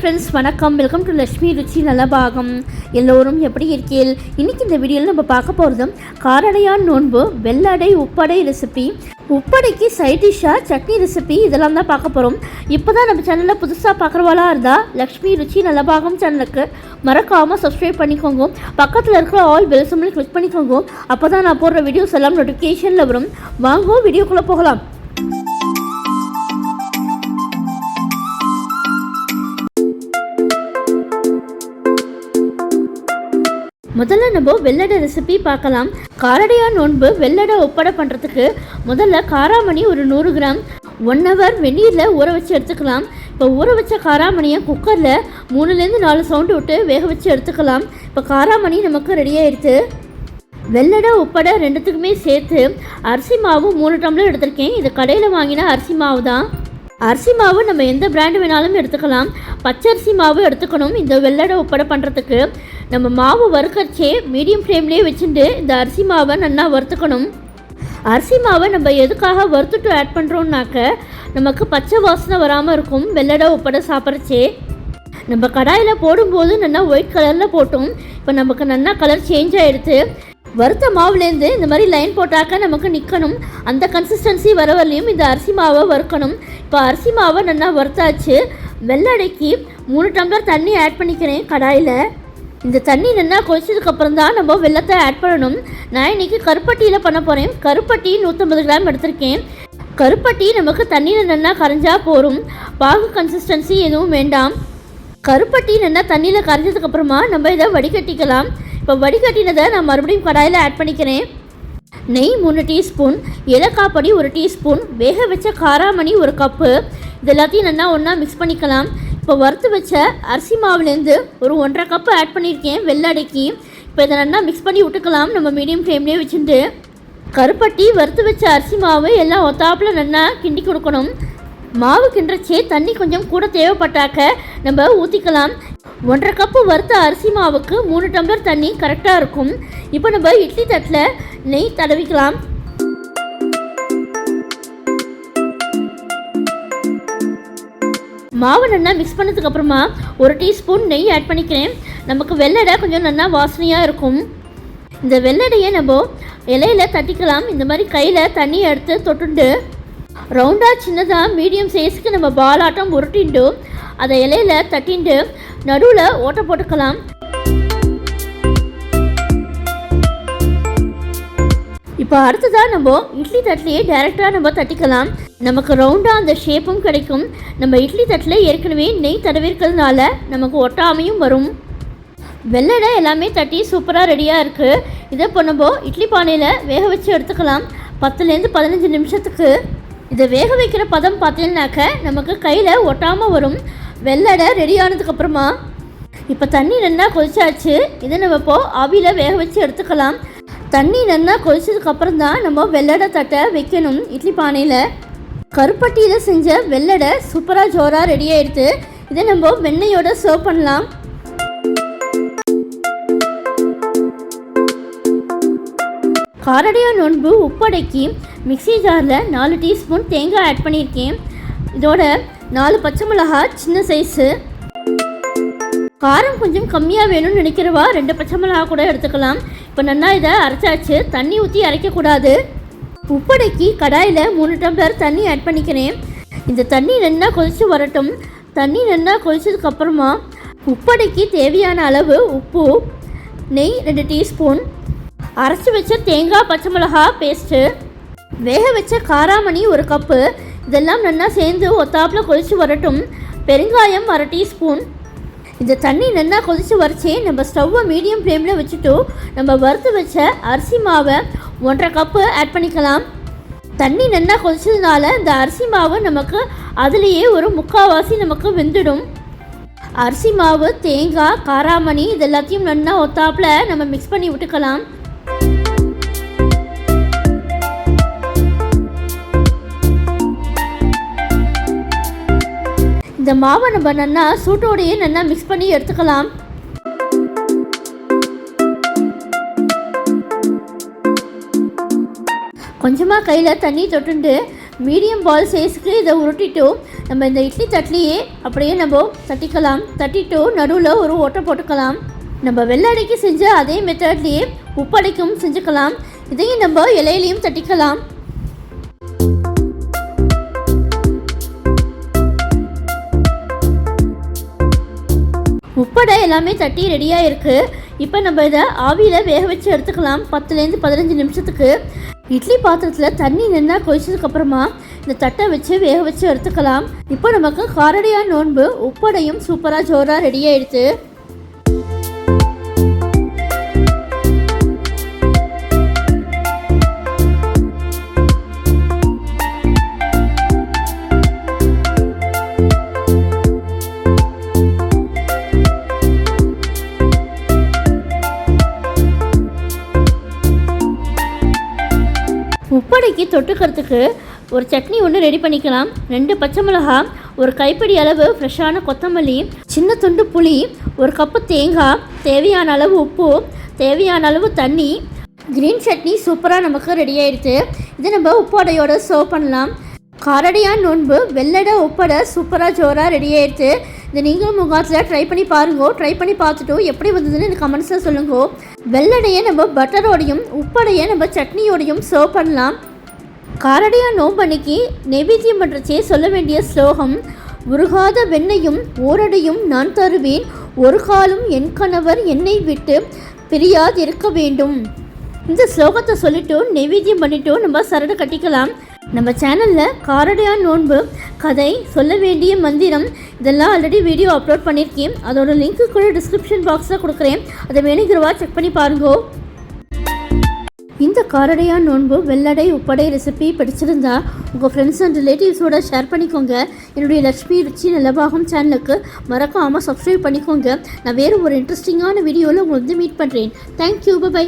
Friends, வணக்கம். Welcome to Lakshmi ருச்சி நலபாகம். எல்லோரும் எப்படி இருக்கீர்கள்? இன்றைக்கி இந்த வீடியோவில் நம்ம பார்க்க போகிறது காரடையான் நோன்பு வெள்ளடை உப்படை ரெசிபி. உப்படைக்கு சைட் டிஷ்ஷாக சட்னி ரெசிபி இதெல்லாம் தான் பார்க்க போகிறோம். இப்போ தான் நம்ம சேனலில் புதுசாக பார்க்குறவாளா இருந்தால் லக்ஷ்மி ருச்சி நலபாகம் சேனலுக்கு மறக்காமல் சப்ஸ்கிரைப் பண்ணிக்கோங்க. பக்கத்தில் இருக்கிற ஆல் பெல் சிம்பல் கிளிக் பண்ணிக்கோங்க. அப்போ தான் நான் போடுற வீடியோஸ் எல்லாம் நோட்டிஃபிகேஷனில் வரும். வாங்க வீடியோக்குள்ளே போகலாம். முதல்ல நம்ம வெள்ளடை ரெசிபி பார்க்கலாம். காரடையான் நோன்பு வெள்ளடை ஒப்படை பண்ணுறதுக்கு முதல்ல காராமணி ஒரு 100 கிராம் 1 ஹவர் வெந்நீரில் ஊற வச்சு எடுத்துக்கலாம். இப்போ ஊற வச்ச காராமணியை குக்கரில் 3லேருந்து 4 சவுண்டு விட்டு வேக வச்சு எடுத்துக்கலாம். இப்போ காராமணி நமக்கு ரெடி ஆகிடுது. வெள்ளடை உப்படை ரெண்டுத்துக்குமே சேர்த்து அரிசி மாவு 3 டம்ளர் எடுத்திருக்கேன். இது கடையில் வாங்கின அரிசி மாவு தான். அரிசி மாவு நம்ம எந்த பிராண்டு வேணாலும் எடுத்துக்கலாம். பச்சரிசி மாவு எடுத்துக்கணும். இந்த வெள்ளடை உப்படை பண்ணுறதுக்கு நம்ம மாவு வறுக்கச்சே மீடியம் ஃப்ளேம்லேயே வச்சுட்டு இந்த அரிசி மாவை நல்லா வறுத்துக்கணும். அரிசி மாவை நம்ம எதுக்காக வறுத்துட்டு ஆட் பண்ணுறோம்னாக்க நமக்கு பச்சை வாசனை வராமல் இருக்கும். வெள்ளடை உப்படை சாப்பிட்றச்சே நம்ம கடாயில் போடும்போது நல்லா ஒயிட் கலரில் போட்டோம். இப்போ நமக்கு நல்லா கலர் சேஞ்ச் ஆகிடுது. வறுத்த மாவுலேருந்து இந்த மாதிரி லைன் போட்டாக்க நமக்கு நிற்கணும். அந்த கன்சிஸ்டன்சி வர வரலையும் இந்த அரிசி மாவை வறுக்கணும். இப்போ அரிசி மாவை நல்லா வறுத்தாச்சு. வெள்ளடைக்கு 3 டம்ளர் தண்ணி ஆட் பண்ணிக்கிறேன் கடாயில். இந்த தண்ணி நல்லா கொதிச்சதுக்கப்புறம் தான் நம்ம வெள்ளத்தை ஆட் பண்ணணும். நான் இன்றைக்கி கருப்பட்டியில் பண்ண போகிறேன். கருப்பட்டி 150 கிராம் எடுத்திருக்கேன். கருப்பட்டி நமக்கு தண்ணியில் நல்லா கரைஞ்சா போகும். பாகு கன்சிஸ்டன்சி எதுவும் வேண்டாம். கருப்பட்டி நல்லா தண்ணியில் கரைஞ்சதுக்கப்புறமா நம்ம இதை வடிகட்டிக்கலாம். இப்போ வடிகட்டினதை நான் மறுபடியும் கடாயில் ஆட் பண்ணிக்கிறேன். நெய் 3 டீஸ்பூன், ஏலக்காய் பொடி 1 டீஸ்பூன், வேக வச்ச காராமணி 1 கப்பு, இது எல்லாத்தையும் நல்லா ஒன்றா மிக்ஸ் பண்ணிக்கலாம். இப்போ வறுத்து வச்ச அரிசி மாவுலேருந்து ஒரு 1.5 கப்பு ஆட் பண்ணியிருக்கேன் வெள்ளடைக்கு. இப்போ இதை நல்லா மிக்ஸ் பண்ணி விட்டுக்கலாம் நம்ம மீடியம் ஃப்ளேம்லேயே வச்சுட்டு. கருப்பட்டி வறுத்து வச்ச அரிசி மாவு எல்லாம் ஒத்தாப்பில் நல்லா கிண்டி கொடுக்கணும். மாவு கிண்டுறச்சே தண்ணி கொஞ்சம் கூட தேவைப்பட்டாக்க நம்ம ஊற்றிக்கலாம். 1.5 கப்பு வறுத்த அரிசி மாவுக்கு 3 டம்ளர் தண்ணி கரெக்டாக இருக்கும். இப்போ நம்ம இட்லி தட்டில் நெய் தடவிக்கலாம். மாவு நல்லா மிக்ஸ் பண்ணதுக்கப்புறமா 1 டீஸ்பூன் நெய் ஆட் பண்ணிக்கிறேன். நமக்கு வெள்ளடை கொஞ்சம் நல்லா வாசனையாக இருக்கும். இந்த வெள்ளடையை நம்ம இலையில் தட்டிக்கலாம். இந்த மாதிரி கையில் தண்ணியை எடுத்து தொட்டுண்டு ரவுண்டாக சின்னதாக மீடியம் சைஸுக்கு நம்ம பாலாட்டம் உருட்டிண்டு அதை இலையில் தட்டிண்டு நடுவில் ஓட்டை போட்டுக்கலாம். இப்போ அடுத்ததாக நம்ம இட்லி தட்டிலேயே டைரெக்டாக நம்ம தட்டிக்கலாம். நமக்கு ரவுண்டாக அந்த ஷேப்பும் கிடைக்கும். நம்ம இட்லி தட்டில் ஏற்கனவே நெய் தடவிருக்கிறதுனால நமக்கு ஒட்டாமையும் வரும். வெள்ளடை எல்லாமே தட்டி சூப்பராக ரெடியாக இருக்குது. இதை இப்போ நம்ம இட்லி பானையில் வேக வச்சு எடுத்துக்கலாம். 10லேருந்து 15 நிமிஷத்துக்கு. இதை வேக வைக்கிற பதம் பார்த்தீங்கன்னாக்க நமக்கு கையில் ஒட்டாமல் வரும். வெள்ளடை ரெடி ஆனதுக்கப்புறமா இப்போ தண்ணி நல்லா கொதிச்சாச்சு. இதை நம்ம இப்போது ஆவியில் வேக வச்சு எடுத்துக்கலாம். தண்ணி நல்லா கொதிச்சதுக்கப்புறம் தான் நம்ம வெள்ளடை தட்டை வைக்கணும் இட்லி பானையில். கருப்பட்டியில் செஞ்ச வெள்ளடை சூப்பராக ஜோராக ரெடி ஆகிடுது. இதை நம்ம வெண்ணெயோடு சர்வ் பண்ணலாம். காரடையான் நோன்பு உப்படைக்கு மிக்ஸி ஜாரில் 4 டீஸ்பூன் தேங்காய் ஆட் பண்ணியிருக்கேன். இதோட 4 பச்சை மிளகாய் சின்ன சைஸு. காரம் கொஞ்சம் கம்மியாக வேணும்னு நினைக்கிறவா 2 பச்சை மிளகாய் கூட எடுத்துக்கலாம். இப்போ நல்லா இதை அரைச்சாச்சு. தண்ணி ஊற்றி அரைக்கக்கூடாது. உப்படைக்கு கடாயில் 3 டம்ளர் தண்ணி ஆட் பண்ணிக்கிறேன். இந்த தண்ணி நல்லா கொதித்து வரட்டும். தண்ணி நல்லா கொதிச்சதுக்கப்புறமா உப்படைக்கு தேவையான அளவு உப்பு, நெய் 2 டீஸ்பூன், அரைச்சி வச்ச தேங்காய் பச்சை மிளகாய் பேஸ்ட்டு, வேக வச்ச காராமணி 1 கப்பு, இதெல்லாம் நல்லா சேர்ந்து ஒத்தாப்பில் கொதித்து வரட்டும். பெருங்காயம் 1/2 டீஸ்பூன். இந்த தண்ணி நல்லா கொதித்து வரைச்சி நம்ம ஸ்டவ்வை மீடியம் ஃப்ளேமில் வச்சுட்டு நம்ம வறுத்து வச்ச அரிசி மாவை 1.5 கப்பு ஆட் பண்ணிக்கலாம். தண்ணி நல்லா கொதிச்சதுனால இந்த அரிசி மாவு நமக்கு அதுலேயே ஒரு 3/4 நமக்கு வெந்துடும். அரிசி மாவு, தேங்காய், காராமணி இது எல்லாத்தையும் நல்லா ஒத்தாப்பில் நம்ம மிக்ஸ் பண்ணி விட்டுக்கலாம். இந்த மாவை நம்ம நல்லா சூட்டோடையே நல்லா மிக்ஸ் பண்ணி எடுத்துக்கலாம். கொஞ்சமாக கையில் தண்ணி தொட்டுண்டு மீடியம் பால் சைஸுக்கு இதை உருட்டிட்டு நம்ம இந்த இட்லி தட்டிலேயே அப்படியே நம்ம தட்டிக்கலாம். தட்டிட்டு நடுவில் ஒரு ஓட்டை போட்டுக்கலாம். நம்ம வெள்ளடைக்கு செஞ்ச அதே மெத்தட்லேயே உப்படைக்கும் செஞ்சுக்கலாம். இதையும் நம்ம இலையிலையும் தட்டிக்கலாம். உப்படை எல்லாமே தட்டி ரெடியாக இருக்குது. இப்போ நம்ம இதை ஆவியில் வேக வச்சு எடுத்துக்கலாம் 10லேருந்து 15 நிமிஷத்துக்கு. இட்லி பாத்திரத்தில் தண்ணி நல்லா கொதிச்சதுக்கப்புறமா இந்த தட்டை வச்சு வேக வச்சு எடுத்துக்கலாம். இப்போ நமக்கு காரடையா நோன்பு உப்படையும் சூப்பராக ஜோராக ரெடி ஆயிடுச்சு. உப்படைக்கு தொட்டுக்கிறதுக்கு ஒரு சட்னி ஒன்று ரெடி பண்ணிக்கலாம். 2 பச்சை மிளகாய், ஒரு கைப்பிடி அளவு ஃப்ரெஷ்ஷான கொத்தமல்லி, சின்ன துண்டு புளி, ஒரு கப்பு தேங்காய், தேவையான அளவு உப்பு, தேவையான அளவு தண்ணி. க்ரீன் சட்னி சூப்பராக நமக்கு ரெடி ஆயிடுச்சு. இதை நம்ம உப்படையோடு சர்வ் பண்ணலாம். காரடையா நோன்பு வெள்ளடை உப்படை சூப்பராக ஜோராக ரெடி ஆயிடுச்சு. இதை நீங்களும் முகாத்தில் ட்ரை பண்ணி பாருங்கோ. ட்ரை பண்ணி பார்த்துட்டு எப்படி வந்ததுன்னு எனக்கு கமெண்ட்ஸில் சொல்லுங்கோ. வெள்ளடையை நம்ம பட்டரோடையும் உப்படையை நம்ம சட்னியோடையும் சர்வ் பண்ணலாம். காரடையா நோன்பு அன்னைக்கு நெய்வேத்தியம் பண்ணுறச்சே சொல்ல வேண்டிய ஸ்லோகம், உருகாத வெண்ணையும் ஓரடையும் நான் தருவேன், ஒரு காலும் என் கணவர் என்னை விட்டு பிரியாதிருக்க வேண்டும். இந்த ஸ்லோகத்தை சொல்லிட்டு நெய்வேத்தியம் பண்ணிவிட்டு நம்ம சரடு கட்டிக்கலாம். நம்ம சேனலில் காரடையா நோன்பு கதை, சொல்ல வேண்டிய மந்திரம் இதெல்லாம் ஆல்ரெடி வீடியோ அப்லோட் பண்ணியிருக்கேன். அதோட லிங்க்கு கூட டிஸ்கிரிப்ஷன் பாக்ஸில் கொடுக்குறேன். அதை வேணுங்கிறவா செக் பண்ணி பாருங்கோ. இந்த காரடையா நோன்பு வெள்ளடை உப்படை ரெசிபி பிடிச்சிருந்தா உங்கள் ஃப்ரெண்ட்ஸ் அண்ட் ரிலேட்டிவ்ஸோட ஷேர் பண்ணிக்கோங்க. என்னுடைய லக்ஷ்மி ருச்சி நல்லபாகம் சேனலுக்கு மறக்காமல் சப்ஸ்கிரைப் பண்ணிக்கோங்க. நான் வேறு ஒரு இன்ட்ரெஸ்டிங்கான வீடியோவில் உங்களை மீட் பண்ணுறேன். Thank you, by.